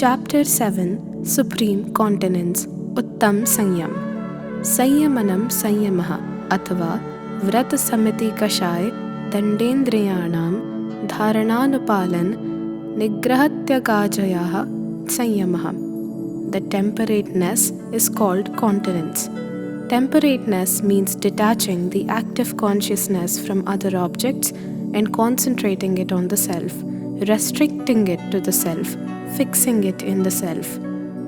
Chapter 7 Supreme Continence Uttam Samyam Samyamanam Samyamaha Athava Vrat Samiti Kashay Dandendriyanam Dharananupalan Nigrahatyaгаjayaha Samyamaha. The temperateness is called continence. Temperateness means detaching the active consciousness from other objects and concentrating it on the self, restricting it to the self, fixing it in the self.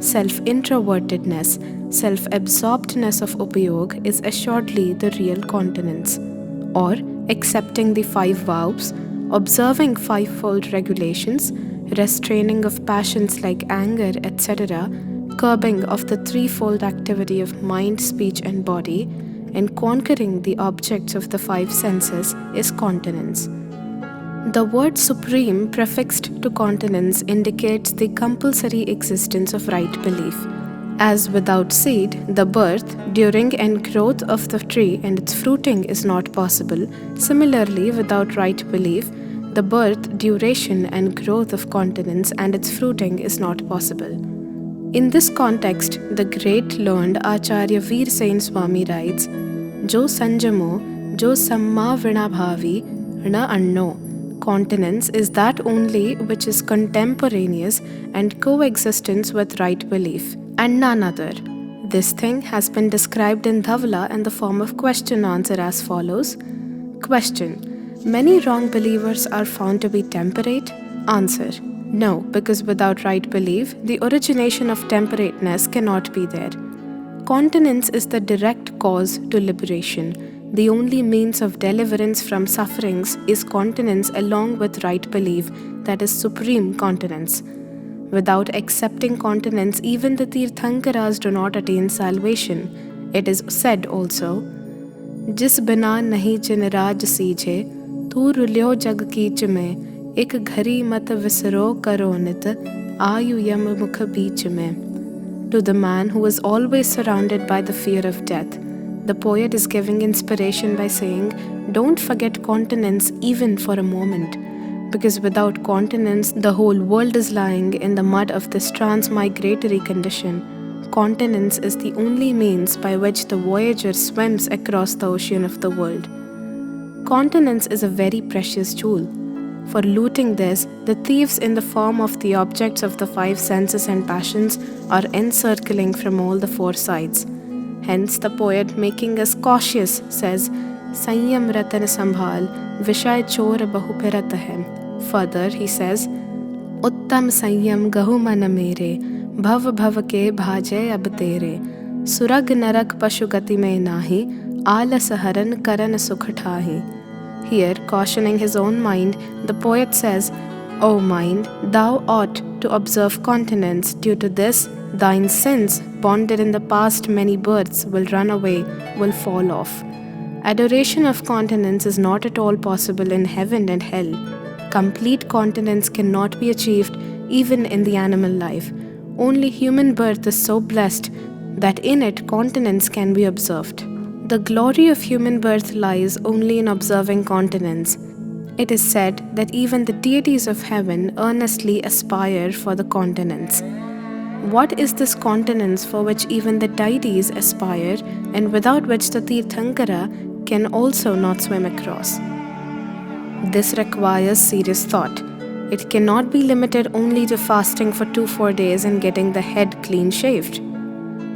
Self-introvertedness, self-absorbedness of upayog is assuredly the real continence. Or accepting the 5 vows, observing 5-fold regulations, restraining of passions like anger, etc., curbing of the 3-fold activity of mind, speech and body, and conquering the objects of the 5 senses is continence. The word supreme prefixed to continence indicates the compulsory existence of right belief. As without seed, the birth, during and growth of the tree and its fruiting is not possible, similarly without right belief, the birth, duration and growth of continence and its fruiting is not possible. In this context, the great learned Acharya Veer Sain Swami writes, Jo sanjamo, jo samma vinabhavi, na anno. Continence is that only which is contemporaneous and coexistence with right belief, and none other. This thing has been described in Dhavala in the form of question-answer as follows. Question. Many wrong believers are found to be temperate? Answer. No, because without right belief, the origination of temperateness cannot be there. Continence is the direct cause to liberation. The only means of deliverance from sufferings is continence along with right belief, that is supreme continence. Without accepting continence, even the Tirthankaras do not attain salvation. It is said also, Jis bina nahi jin raj seeje, tu rulyo jag keech mein, ek ghari mat visro karo nit, ayu yam mukh beech mein. To the man who is always surrounded by the fear of death, the poet is giving inspiration by saying, don't forget continence even for a moment, because without continence, the whole world is lying in the mud of this transmigratory condition. Continence is the only means by which the voyager swims across the ocean of the world. Continence is a very precious tool. For looting this, the thieves in the form of the objects of the 5 senses and passions are encircling from all the 4 sides. Hence, the poet, making us cautious, says, Samyam ratan sambhal, vishay chor bahu pirat hai. Further, he says, Uttam Samyam gahu mana mere, bhav bhav ke bhaje ab tere, surag narak pashu gati mein nahi, alas haran karan sukh thahi. Here, cautioning his own mind, the poet says, O mind, thou ought to observe continence. Due to this, thine sins, bonded in the past many births, will run away, will fall off. Adoration of continence is not at all possible in heaven and hell. Complete continence cannot be achieved even in the animal life. Only human birth is so blessed that in it continence can be observed. The glory of human birth lies only in observing continence. It is said that even the deities of heaven earnestly aspire for the continence. What is this continence for which even the deities aspire and without which the Tirthankara can also not swim across? This requires serious thought. It cannot be limited only to fasting for 2-4 days and getting the head clean shaved.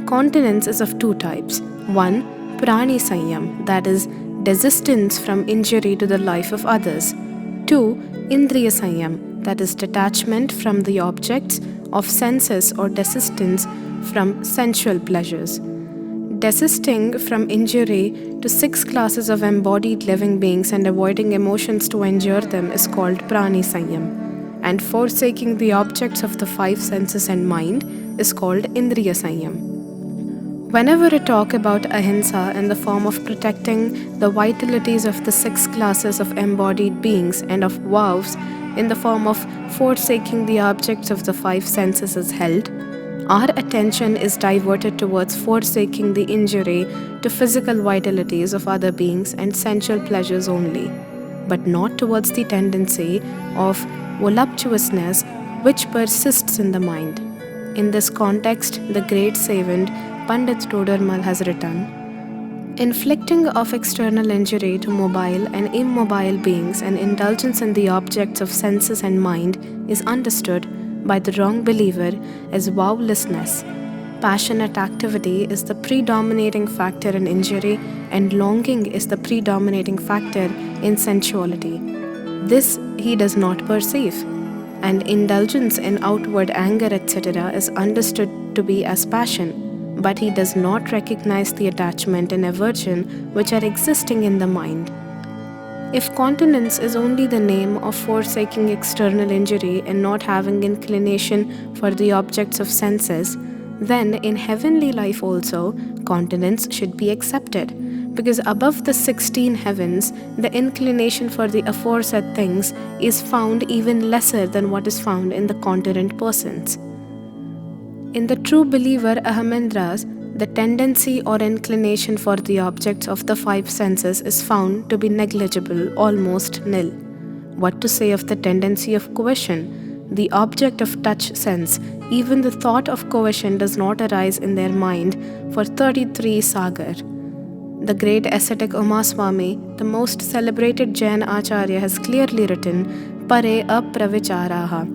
Continence is of 2 types. 1. Prani Samyam, that is, desistance from injury to the life of others. 2. Indriya Samyam, that is, detachment from the objects of senses or desistance from sensual pleasures. Desisting from injury to 6 classes of embodied living beings and avoiding emotions to endure them is called Prani Samyam, and forsaking the objects of the 5 senses and mind is called Indriya Samyam. Whenever I talk about ahimsa in the form of protecting the vitalities of the 6 classes of embodied beings and of vows in the form of forsaking the objects of the 5 senses is held, our attention is diverted towards forsaking the injury to physical vitalities of other beings and sensual pleasures only, but not towards the tendency of voluptuousness which persists in the mind. In this context, the great savant Pandit Todarmal has written, inflicting of external injury to mobile and immobile beings and indulgence in the objects of senses and mind is understood by the wrong believer as vowlessness. Passionate activity is the predominating factor in injury, and longing is the predominating factor in sensuality. This he does not perceive, and indulgence in outward anger, etc., is understood to be as passion, but he does not recognize the attachment and aversion which are existing in the mind. If continence is only the name of forsaking external injury and not having inclination for the objects of senses, then in heavenly life also continence should be accepted, because above the 16 heavens the inclination for the aforesaid things is found even lesser than what is found in the continent persons. In the true believer Ahamendras, the tendency or inclination for the objects of the five senses is found to be negligible, almost nil. What to say of the tendency of cohesion? The object of touch sense, even the thought of cohesion does not arise in their mind for 33 sagar. The great ascetic Umaswami, the most celebrated Jain Acharya, has clearly written, Pare apravicharaha.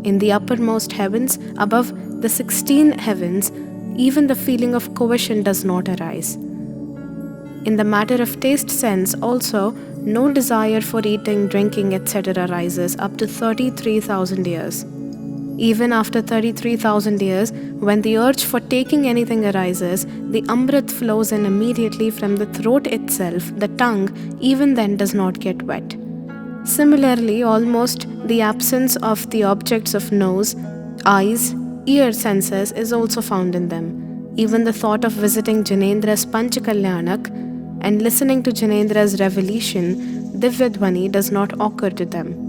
In the uppermost heavens, above the 16 heavens, even the feeling of cohesion does not arise. In the matter of taste sense also, no desire for eating, drinking, etc. arises up to 33,000 years. Even after 33,000 years, when the urge for taking anything arises, the amrit flows in immediately from the throat itself. The tongue even then does not get wet. Similarly, almost the absence of the objects of nose, eyes, ear senses is also found in them. Even the thought of visiting Jainendra's Panchakalyanak and listening to Jainendra's revelation, Divyadvani, does not occur to them.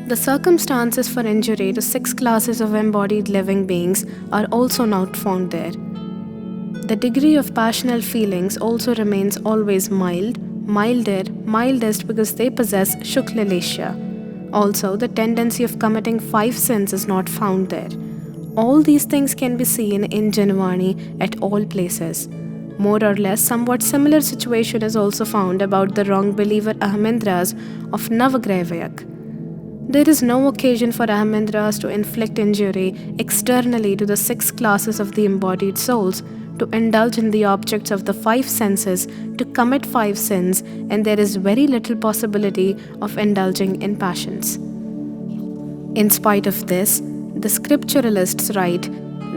The circumstances for injury to 6 classes of embodied living beings are also not found there. The degree of passional feelings also remains always mildest because they possess Shukla Lesha. Also, the tendency of committing 5 sins is not found there. All these things can be seen in Janvani at all places. More or less, somewhat similar situation is also found about the wrong believer Ahamendras of Navagrahavayak. There is no occasion for Ahamendras to inflict injury externally to the 6 classes of the embodied souls, to indulge in the objects of the 5 senses, to commit 5 sins, and there is very little possibility of indulging in passions. In spite of this, the scripturalists write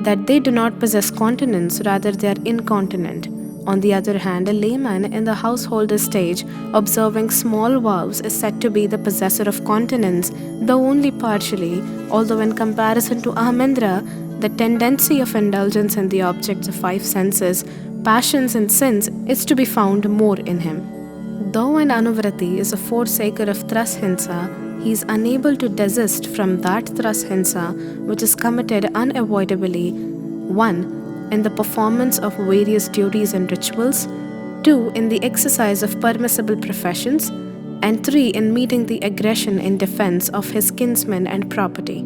that they do not possess continence, rather they are incontinent. On the other hand, a layman in the householder stage observing small vows is said to be the possessor of continence, though only partially, although in comparison to Ahamendra, the tendency of indulgence in the objects of 5 senses, passions and sins is to be found more in him. Though an anuvrati is a forsaker of trashinsa, he is unable to desist from that trashinsa which is committed unavoidably, 1. in the performance of various duties and rituals, 2. in the exercise of permissible professions, and 3. in meeting the aggression in defense of his kinsmen and property.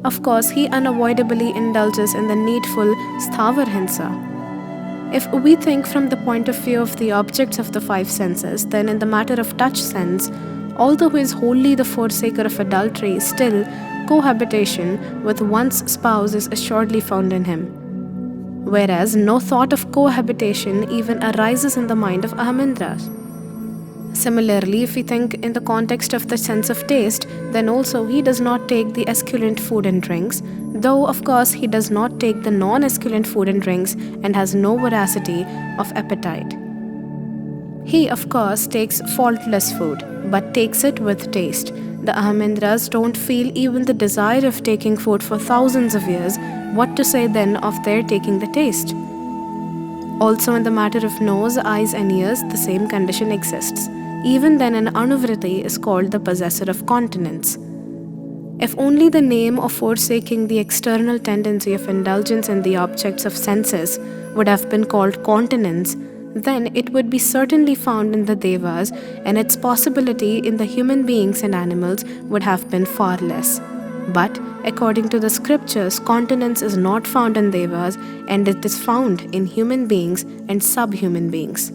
Of course, he unavoidably indulges in the needful sthavar hinsa. If we think from the point of view of the objects of the 5 senses, then in the matter of touch sense, although he is wholly the forsaker of adultery, still cohabitation with one's spouse is assuredly found in him. Whereas no thought of cohabitation even arises in the mind of Ahamendras. Similarly, if we think in the context of the sense of taste, then also he does not take the esculent food and drinks, though of course he does not take the non-esculent food and drinks and has no voracity of appetite. He of course takes faultless food, but takes it with taste. The Ahamendras don't feel even the desire of taking food for thousands of years. What to say then of their taking the taste? Also in the matter of nose, eyes and ears, the same condition exists. Even then an anuvriti is called the possessor of continence. If only the name of forsaking the external tendency of indulgence in the objects of senses would have been called continence, then it would be certainly found in the devas, and its possibility in the human beings and animals would have been far less. But according to the scriptures, continence is not found in devas and it is found in human beings and subhuman beings.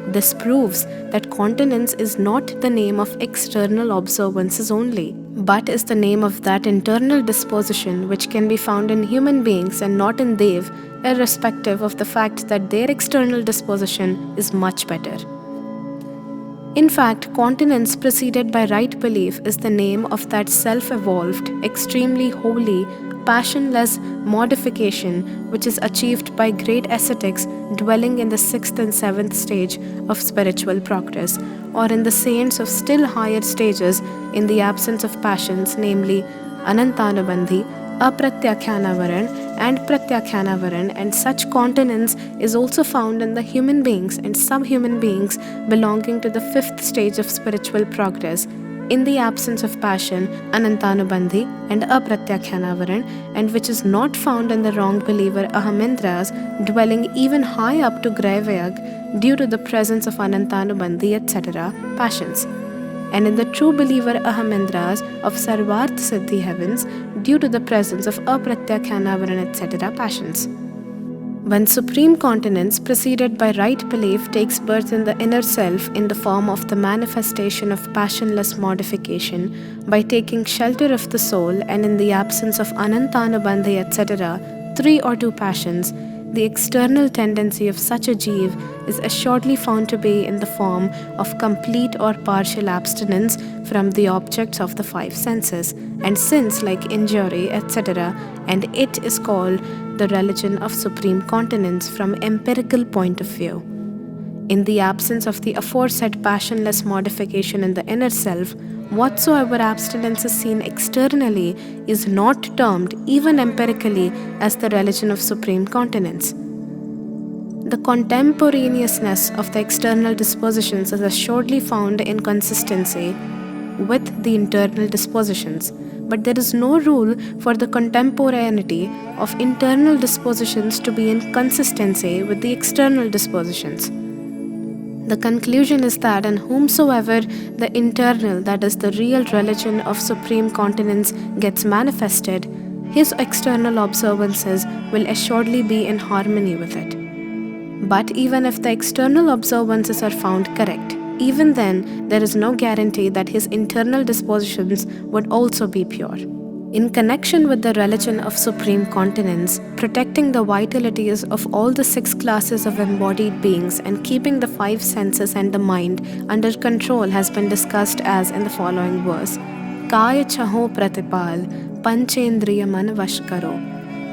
This proves that continence is not the name of external observances only, but is the name of that internal disposition which can be found in human beings and not in Dev, irrespective of the fact that their external disposition is much better. In fact, continence preceded by right belief is the name of that self-evolved, extremely holy, passionless modification which is achieved by great ascetics dwelling in the 6th and 7th stage of spiritual progress, or in the saints of still higher stages in the absence of passions, namely Anantanubandhi, Apratyakhyanavaran and Pratyakhyanavaran, and such continence is also found in the human beings and subhuman beings belonging to the 5th stage of spiritual progress, in the absence of passion, Anantanubandhi and Apratyakhyanavaran, and which is not found in the wrong believer Ahamindras dwelling even high up to Grayavayag due to the presence of Anantanubandhi, etc. passions, and in the true believer Ahamindras of Sarvarth Siddhi heavens due to the presence of Apratyakhyanavaran, etc. passions. When supreme continence preceded by right belief takes birth in the inner self in the form of the manifestation of passionless modification by taking shelter of the soul, and in the absence of Anantanubandhi, etc., 3 or 2 passions, the external tendency of such a jeev is assuredly found to be in the form of complete or partial abstinence from the objects of the 5 senses and sins like injury, etc., and it is called the religion of supreme continence from empirical point of view. In the absence of the aforesaid passionless modification in the inner self, whatsoever abstinence is seen externally is not termed, even empirically, as the religion of supreme continence. The contemporaneousness of the external dispositions is assuredly found in consistency with the internal dispositions, but there is no rule for the contemporaneity of internal dispositions to be in consistency with the external dispositions. The conclusion is that in whomsoever the internal, that is the real religion of supreme continence, gets manifested, his external observances will assuredly be in harmony with it. But even if the external observances are found correct, even then there is no guarantee that his internal dispositions would also be pure. In connection with the religion of supreme continence, protecting the vitalities of all the 6 classes of embodied beings and keeping the 5 senses and the mind under control has been discussed as in the following verse: Kaya chaho pratipal, panchendriya man vash karo.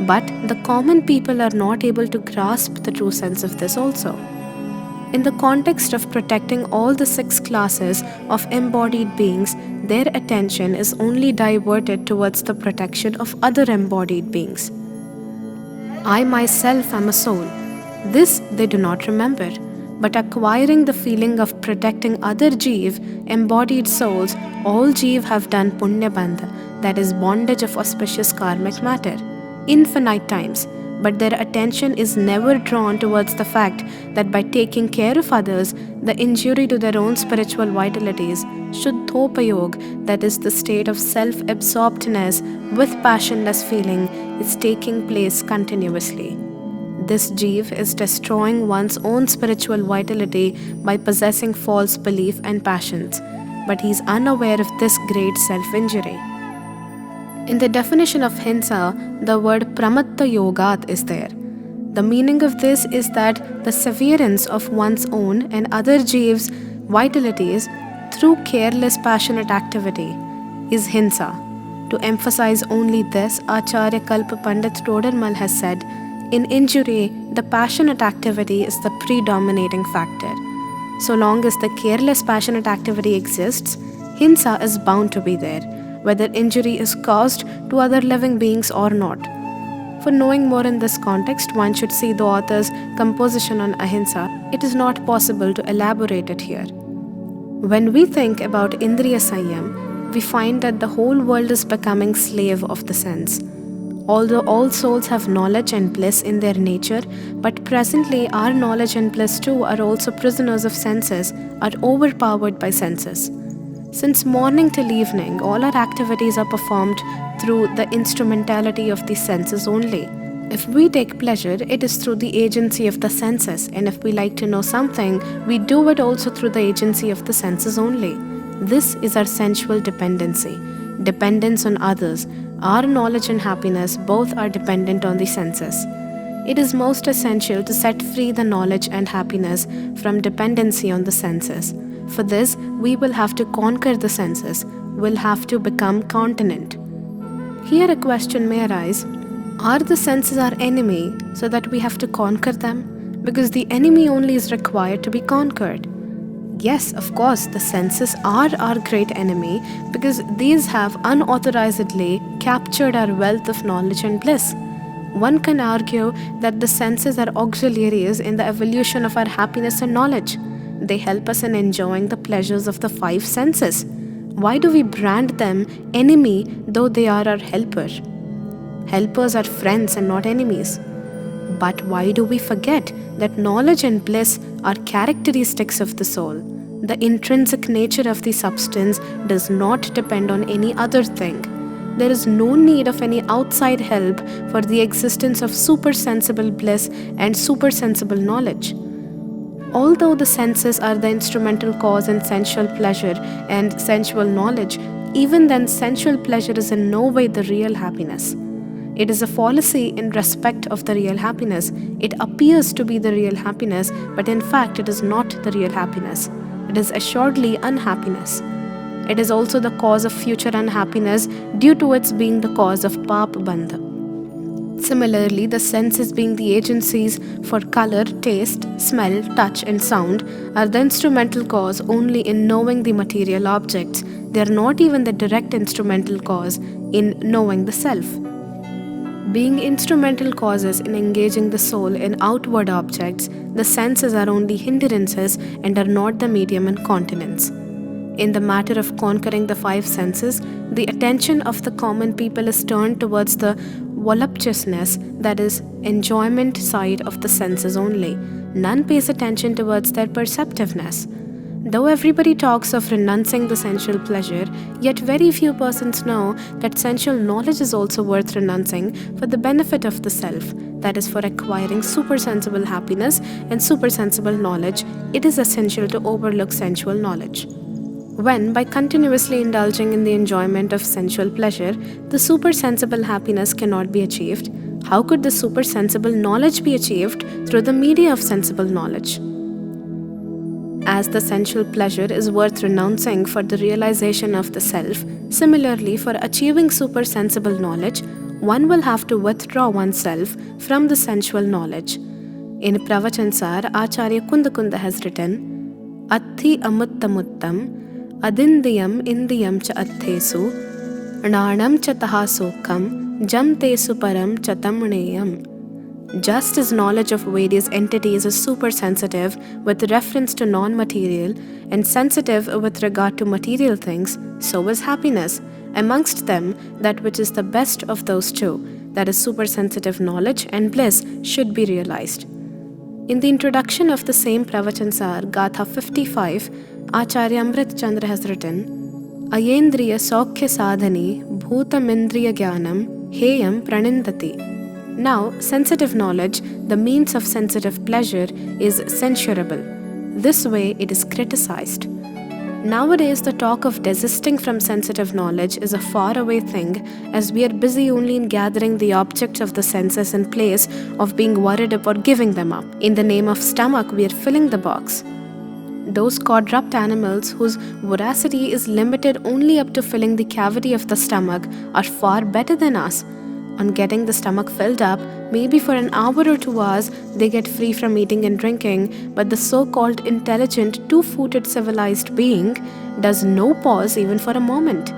But the common people are not able to grasp the true sense of this also. In the context of protecting all the 6 classes of embodied beings, their attention is only diverted towards the protection of other embodied beings. I myself am a soul. This they do not remember, but acquiring the feeling of protecting other jeev, embodied souls, all jeev have done punya bandha, that is bondage of auspicious karmic matter, infinite times. But their attention is never drawn towards the fact that by taking care of others, the injury to their own spiritual vitalities, Shuddhopayog, that is the state of self-absorbedness with passionless feeling, is taking place continuously. This jeev is destroying one's own spiritual vitality by possessing false belief and passions, but he is unaware of this great self-injury. In the definition of hinsa, the word pramatta yogat is there. The meaning of this is that the severance of one's own and other jeevs' vitalities through careless passionate activity is hinsa. To emphasize only this, Acharya Kalpa Pandit Todarmal has said, in injury, the passionate activity is the predominating factor. So long as the careless passionate activity exists, hinsa is bound to be there, whether injury is caused to other living beings or not. For knowing more in this context, one should see the author's composition on ahimsa. It is not possible to elaborate it here. When we think about Indriya Samyam, we find that the whole world is becoming slave of the sense. Although all souls have knowledge and bliss in their nature, but presently our knowledge and bliss too are also prisoners of senses, are overpowered by senses. Since morning till evening, all our activities are performed through the instrumentality of the senses only. If we take pleasure, it is through the agency of the senses, and if we like to know something, we do it also through the agency of the senses only. This is our sensual dependency, dependence on others. Our knowledge and happiness both are dependent on the senses. It is most essential to set free the knowledge and happiness from dependency on the senses. For this, we will have to conquer the senses, will have to become continent. Here a question may arise: are the senses our enemy so that we have to conquer them? Because the enemy only is required to be conquered. Yes, of course, the senses are our great enemy because these have unauthorizedly captured our wealth of knowledge and bliss. One can argue that the senses are auxiliaries in the evolution of our happiness and knowledge. They help us in enjoying the pleasures of the five senses. Why do we brand them enemy though they are our helper? Helpers are friends and not enemies. But why do we forget that knowledge and bliss are characteristics of the soul? The intrinsic nature of the substance does not depend on any other thing. There is no need of any outside help for the existence of supersensible bliss and supersensible knowledge. Although the senses are the instrumental cause in sensual pleasure and sensual knowledge, even then sensual pleasure is in no way the real happiness. It is a fallacy in respect of the real happiness. It appears to be the real happiness, but in fact it is not the real happiness. It is assuredly unhappiness. It is also the cause of future unhappiness due to its being the cause of pap bandha. Similarly, the senses being the agencies for color, taste, smell, touch and sound are the instrumental cause only in knowing the material objects. They are not even the direct instrumental cause in knowing the self. Being instrumental causes in engaging the soul in outward objects, the senses are only hindrances and are not the medium and continents. In the matter of conquering the five senses, the attention of the common people is turned towards the voluptuousness, that is, enjoyment side of the senses only. None pays attention towards their perceptiveness. Though everybody talks of renouncing the sensual pleasure, yet very few persons know that sensual knowledge is also worth renouncing for the benefit of the self, that is, for acquiring supersensible happiness and supersensible knowledge. It is essential to overlook sensual knowledge. When, by continuously indulging in the enjoyment of sensual pleasure, the supersensible happiness cannot be achieved, how could the supersensible knowledge be achieved through the media of sensible knowledge? As the sensual pleasure is worth renouncing for the realization of the self, similarly, for achieving supersensible knowledge, one will have to withdraw oneself from the sensual knowledge. In Pravchan, Acharya Kundakunda has written, Athi amuttamuttam adindiyam indiyam cha athesu nanam cha tahasokam jam tesu param cha tamneyam. Just as knowledge of various entities is supersensitive with reference to non-material and sensitive with regard to material things, so is happiness. Amongst them, that which is the best of those two, that is supersensitive knowledge and bliss, should be realized. In the introduction of the same Pravchansar, Gatha 55, Acharya Amrit Chandra has written, Ayendriya Sokhya Sadhani Bhutamindriya Jnanam Heyam Pranindati. Now, sensitive knowledge, the means of sensitive pleasure, is censurable. This way, it is criticized. Nowadays, the talk of desisting from sensitive knowledge is a faraway thing, as we are busy only in gathering the objects of the senses in place of being worried about giving them up. In the name of stomach, we are filling the box. Those quadruped animals whose voracity is limited only up to filling the cavity of the stomach are far better than us. On getting the stomach filled up, maybe for an hour or 2 hours, they get free from eating and drinking, but the so-called intelligent, two-footed civilized being does no pause even for a moment.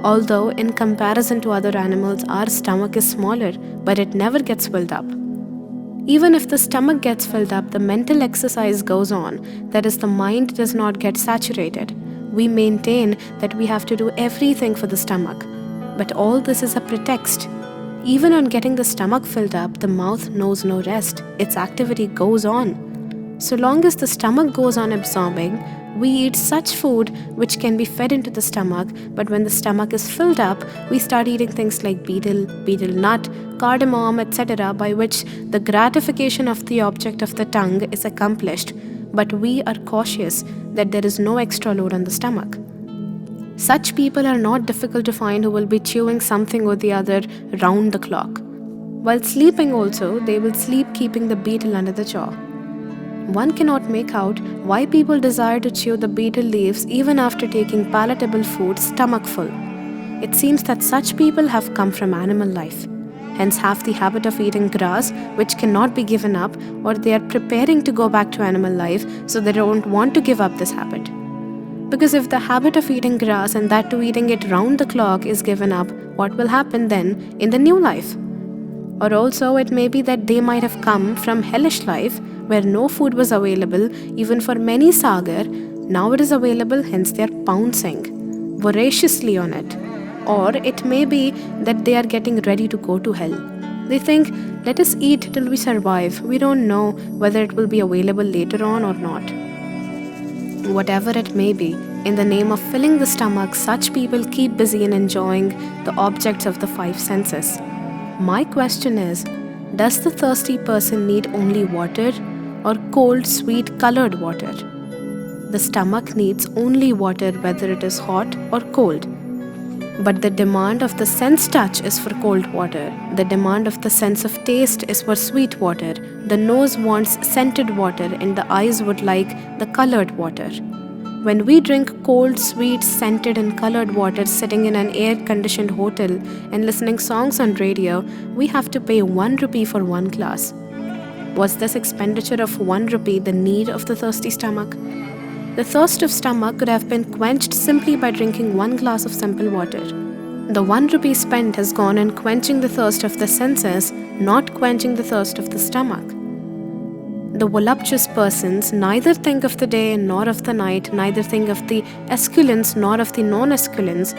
Although, in comparison to other animals, our stomach is smaller, but it never gets filled up. Even if the stomach gets filled up, the mental exercise goes on, that is, the mind does not get saturated. We maintain that we have to do everything for the stomach, but all this is a pretext. Even on getting the stomach filled up, the mouth knows no rest. Its activity goes on. So long as the stomach goes on absorbing, We eat such food which can be fed into the stomach, but when the stomach is filled up, we start eating things like betel nut, cardamom, etc., by which the gratification of the object of the tongue is accomplished, but we are cautious that there is no extra load on the stomach. Such people are not difficult to find who will be chewing something or the other round the clock. While sleeping also, they will sleep keeping the betel under the jaw. One cannot make out why people desire to chew the betel leaves even after taking palatable food stomach full. It seems that such people have come from animal life, hence have the habit of eating grass which cannot be given up, or they are preparing to go back to animal life so they don't want to give up this habit. Because if the habit of eating grass, and that too eating it round the clock, is given up, what will happen then in the new life? Or also it may be that they might have come from hellish life where no food was available even for many sagar. Now it is available, hence they are pouncing voraciously on it. Or it may be that they are getting ready to go to hell. They think, let us eat till we survive. We don't know whether it will be available later on or not. Whatever it may be, in the name of filling the stomach, such people keep busy in enjoying the objects of the five senses. My question is, does the thirsty person need only water or cold, sweet, colored water? The stomach needs only water, whether it is hot or cold. But the demand of the sense touch is for cold water. The demand of the sense of taste is for sweet water. The nose wants scented water and the eyes would like the colored water. When we drink cold, sweet, scented and colored water sitting in an air-conditioned hotel and listening songs on radio, we have to pay 1 rupee for 1 glass. Was this expenditure of 1 rupee the need of the thirsty stomach? The thirst of stomach could have been quenched simply by drinking 1 glass of simple water. The 1 rupee spent has gone in quenching the thirst of the senses, not quenching the thirst of the stomach. The voluptuous persons neither think of the day nor of the night, neither think of the esculents nor of the non-esculents.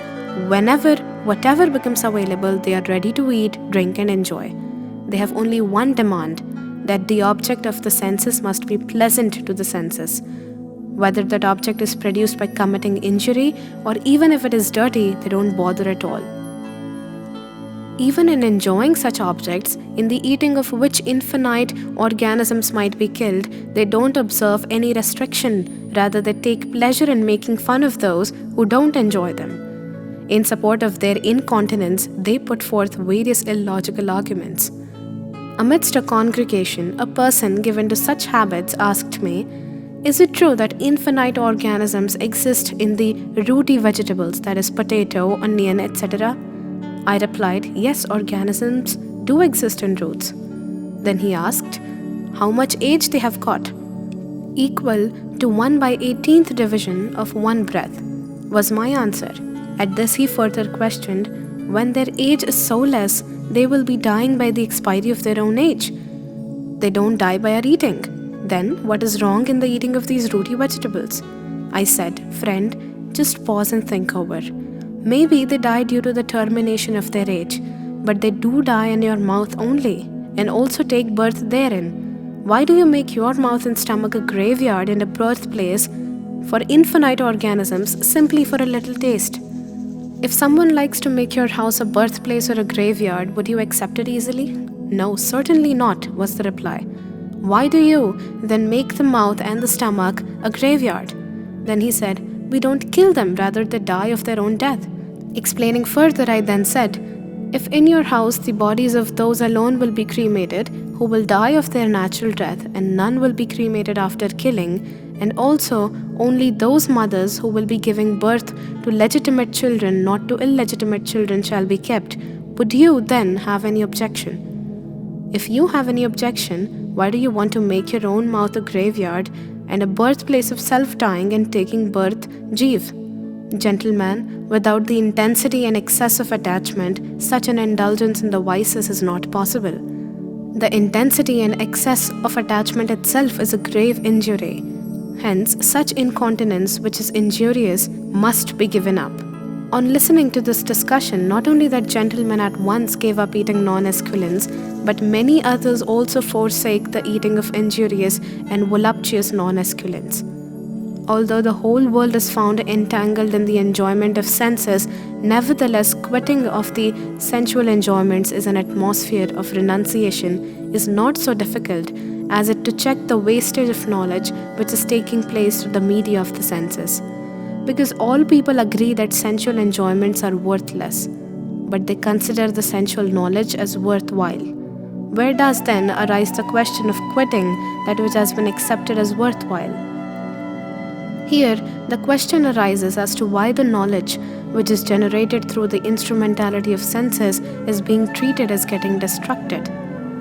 Whenever, whatever becomes available, they are ready to eat, drink and enjoy. They have only one demand, that the object of the senses must be pleasant to the senses. Whether that object is produced by committing injury or even if it is dirty, they don't bother at all. Even in enjoying such objects, in the eating of which infinite organisms might be killed, they don't observe any restriction. Rather, they take pleasure in making fun of those who don't enjoy them. In support of their incontinence, they put forth various illogical arguments. Amidst a congregation, a person given to such habits asked me, "Is it true that infinite organisms exist in the rooty vegetables, that is potato, onion, etc.?" I replied, "Yes, organisms do exist in roots." Then he asked, "How much age they have got?" "Equal to 1/18th division of 1 breath," was my answer. At this he further questioned, "When their age is so less, they will be dying by the expiry of their own age. They don't die by our eating. Then what is wrong in the eating of these rooty vegetables?" I said, "Friend, just pause and think over. Maybe they die due to the termination of their age, but they do die in your mouth only, and also take birth therein. Why do you make your mouth and stomach a graveyard and a birthplace for infinite organisms simply for a little taste? If someone likes to make your house a birthplace or a graveyard, would you accept it easily?" "No, certainly not," was the reply. "Why do you then make the mouth and the stomach a graveyard?" Then he said, "We don't kill them, rather they die of their own death." Explaining further, I then said, "If in your house the bodies of those alone will be cremated who will die of their natural death, and none will be cremated after killing, and also only those mothers who will be giving birth to legitimate children, not to illegitimate children, shall be kept, would you then have any objection? If you have any objection, why do you want to make your own mouth a graveyard and a birthplace of self-dying and taking birth, Jeev? Gentlemen, without the intensity and excess of attachment, such an indulgence in the vices is not possible. The intensity and excess of attachment itself is a grave injury. Hence, such incontinence which is injurious must be given up." On listening to this discussion, not only that gentleman at once gave up eating non-esculents, but many others also forsake the eating of injurious and voluptuous non-esculents. Although the whole world is found entangled in the enjoyment of senses, nevertheless, quitting of the sensual enjoyments is an atmosphere of renunciation is not so difficult as it to check the wastage of knowledge which is taking place through the media of the senses. Because all people agree that sensual enjoyments are worthless, but they consider the sensual knowledge as worthwhile. Where does then arise the question of quitting that which has been accepted as worthwhile? Here, the question arises as to why the knowledge which is generated through the instrumentality of senses is being treated as getting destructed.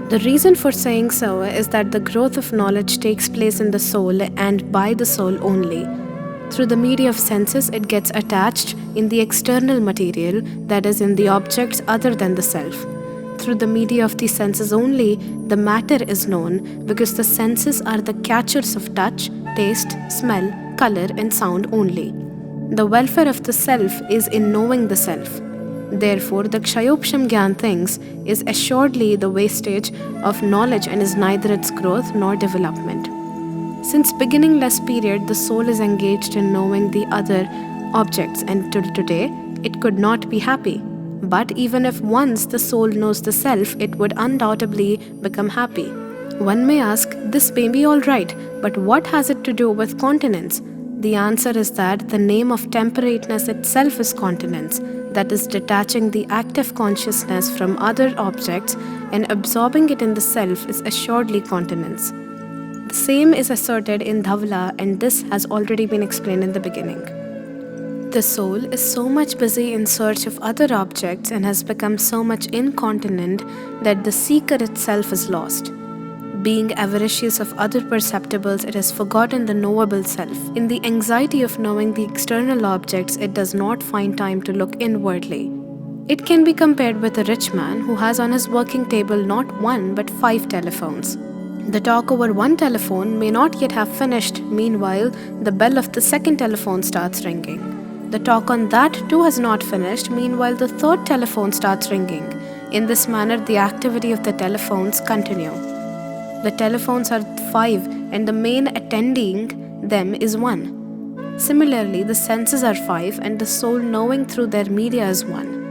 The reason for saying so is that the growth of knowledge takes place in the soul and by the soul only. Through the media of senses, it gets attached in the external material, that is, in the objects other than the self. Through the media of the senses only, the matter is known because the senses are the catchers of touch, taste, smell, color, and sound only. The welfare of the self is in knowing the self. Therefore, the Kshayopsham Gyan thinks is assuredly the wastage of knowledge and is neither its growth nor development. Since beginningless period, the soul is engaged in knowing the other objects, and till today, it could not be happy. But even if once the soul knows the self, it would undoubtedly become happy. One may ask, this may be all right, but what has it to do with continence? The answer is that the name of temperateness itself is continence, that is, detaching the active consciousness from other objects and absorbing it in the self is assuredly continence. The same is asserted in Dhavla, and this has already been explained in the beginning. The soul is so much busy in search of other objects and has become so much incontinent that the seeker itself is lost. Being avaricious of other perceptibles, it has forgotten the knowable self. In the anxiety of knowing the external objects, it does not find time to look inwardly. It can be compared with a rich man who has on his working table not one but 5 telephones. The talk over one telephone may not yet have finished. Meanwhile, the bell of the second telephone starts ringing. The talk on that too has not finished. Meanwhile, the third telephone starts ringing. In this manner, the activity of the telephones continue. The telephones are 5 and the main attending them is 1. Similarly, the senses are 5 and the soul knowing through their media is 1.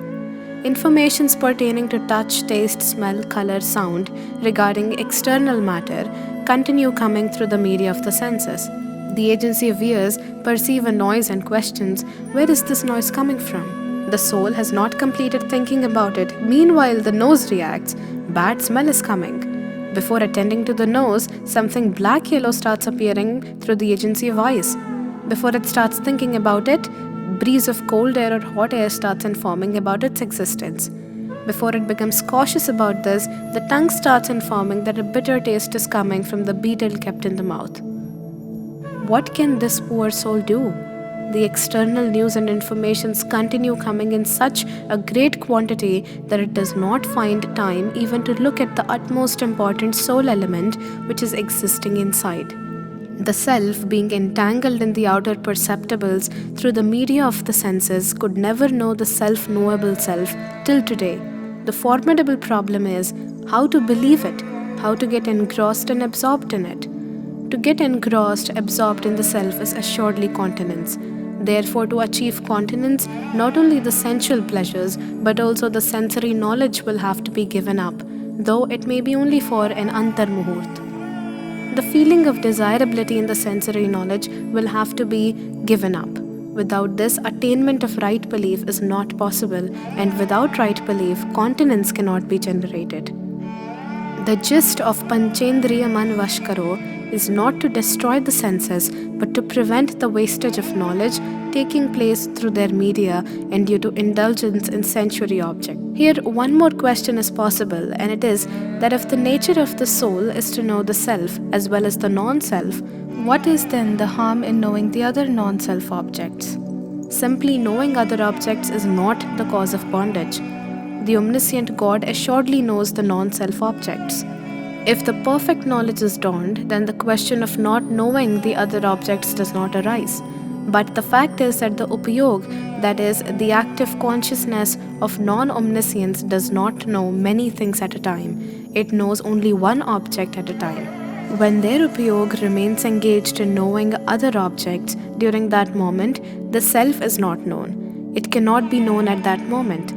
Informations pertaining to touch, taste, smell, color, sound regarding external matter continue coming through the media of the senses. The agency of ears perceive a noise and questions, where is this noise coming from? The soul has not completed thinking about it. Meanwhile, the nose reacts, bad smell is coming. Before attending to the nose, something black-yellow starts appearing through the agency of eyes. Before it starts thinking about it, breeze of cold air or hot air starts informing about its existence. Before it becomes cautious about this, the tongue starts informing that a bitter taste is coming from the beetle kept in the mouth. What can this poor soul do? The external news and informations continue coming in such a great quantity that it does not find time even to look at the utmost important soul element which is existing inside. The self, being entangled in the outer perceptibles through the media of the senses, could never know the self-knowable self till today. The formidable problem is how to believe it, how to get engrossed and absorbed in it. To get engrossed, absorbed in the self is assuredly continence. Therefore, to achieve continence, not only the sensual pleasures, but also the sensory knowledge will have to be given up, though it may be only for an antarmuhurt. The feeling of desirability in the sensory knowledge will have to be given up. Without this, attainment of right belief is not possible, and without right belief, continence cannot be generated. The gist of Panchendriya Man Vashkaro is not to destroy the senses, but to prevent the wastage of knowledge taking place through their media and due to indulgence in sensory objects. Here, one more question is possible, and it is that if the nature of the soul is to know the self as well as the non-self, what is then the harm in knowing the other non-self objects? Simply knowing other objects is not the cause of bondage. The omniscient God assuredly knows the non-self objects. If the perfect knowledge is dawned, then the question of not knowing the other objects does not arise. But the fact is that the upayog, that is, the active consciousness of non-omniscience, does not know many things at a time. It knows only one object at a time. When their upayog remains engaged in knowing other objects during that moment, the self is not known. It cannot be known at that moment.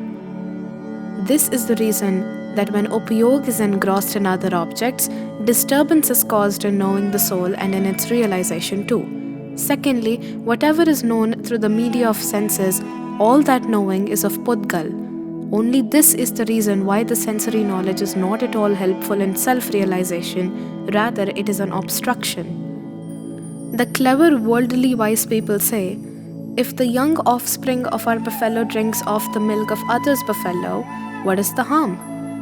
This is the reason that when upayog is engrossed in other objects, disturbance is caused in knowing the soul and in its realization too. Secondly, whatever is known through the media of senses, all that knowing is of Pudgal. Only this is the reason why the sensory knowledge is not at all helpful in self-realization, rather it is an obstruction. The clever worldly wise people say, if the young offspring of our buffalo drinks of the milk of others' buffalo, what is the harm?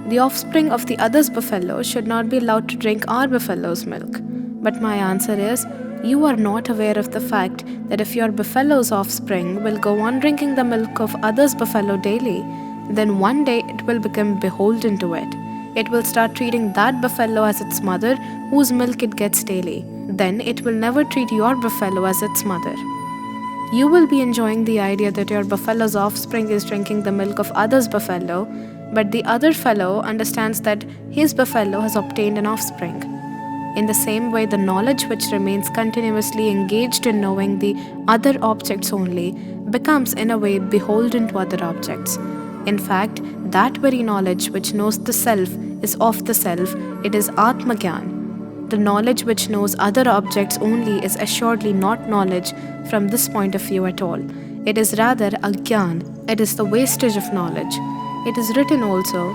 The offspring of the other's buffalo should not be allowed to drink our buffalo's milk. But my answer is, you are not aware of the fact that if your buffalo's offspring will go on drinking the milk of others' buffalo daily, then one day it will become beholden to it. It will start treating that buffalo as its mother, whose milk it gets daily. Then it will never treat your buffalo as its mother. You will be enjoying the idea that your buffalo's offspring is drinking the milk of others' buffalo, but the other fellow understands that his buffalo has obtained an offspring. In the same way, the knowledge which remains continuously engaged in knowing the other objects only becomes in a way beholden to other objects. In fact, that very knowledge which knows the self is of the self, it is Atmagyan. The knowledge which knows other objects only is assuredly not knowledge from this point of view at all. It is rather Agyan, it is the wastage of knowledge. It is written also,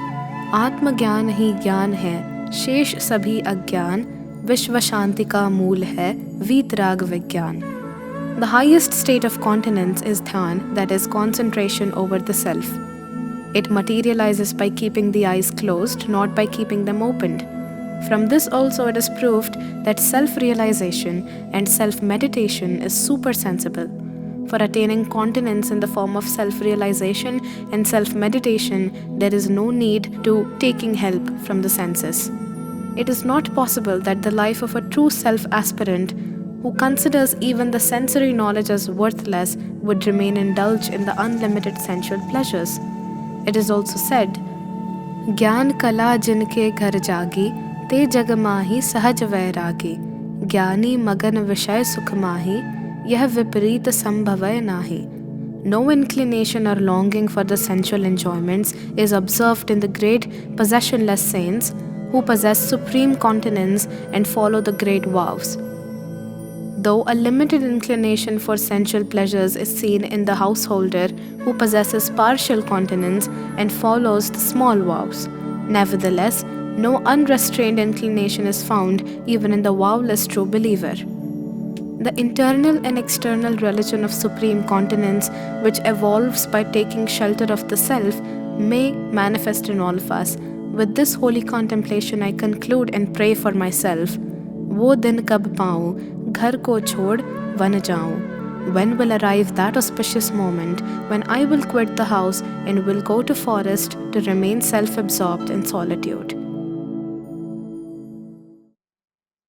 Atmagyan hi gyan hai, shesh sabhi agyan, Vishva Shanti ka mool hai, Vitrag Vigyan. The highest state of continence is Dhyan, that is concentration over the self. It materializes by keeping the eyes closed, not by keeping them opened. From this also it is proved that self-realization and self-meditation is supersensible. For attaining continence in the form of self-realization and self-meditation, there is no need to taking help from the senses. It is not possible that the life of a true self-aspirant who considers even the sensory knowledge as worthless would remain indulged in the unlimited sensual pleasures. It is also said, Gyan kala jinke ghar jagi, te jag mahi sahaj vairagi, Gyani magan vishay sukh mahi, yah viparita sambhavay nahi. No inclination or longing for the sensual enjoyments is observed in the great possessionless saints who possess supreme continence and follow the great vows. Though a limited inclination for sensual pleasures is seen in the householder who possesses partial continence and follows the small vows, nevertheless, no unrestrained inclination is found even in the vowless true believer. The internal and external religion of supreme continence, which evolves by taking shelter of the self, may manifest in all of us. With this holy contemplation, I conclude and pray for myself. Wo din kab paऊं, ghar ko chhod van jaऊं. When will arrive that auspicious moment when I will quit the house and will go to forest to remain self-absorbed in solitude?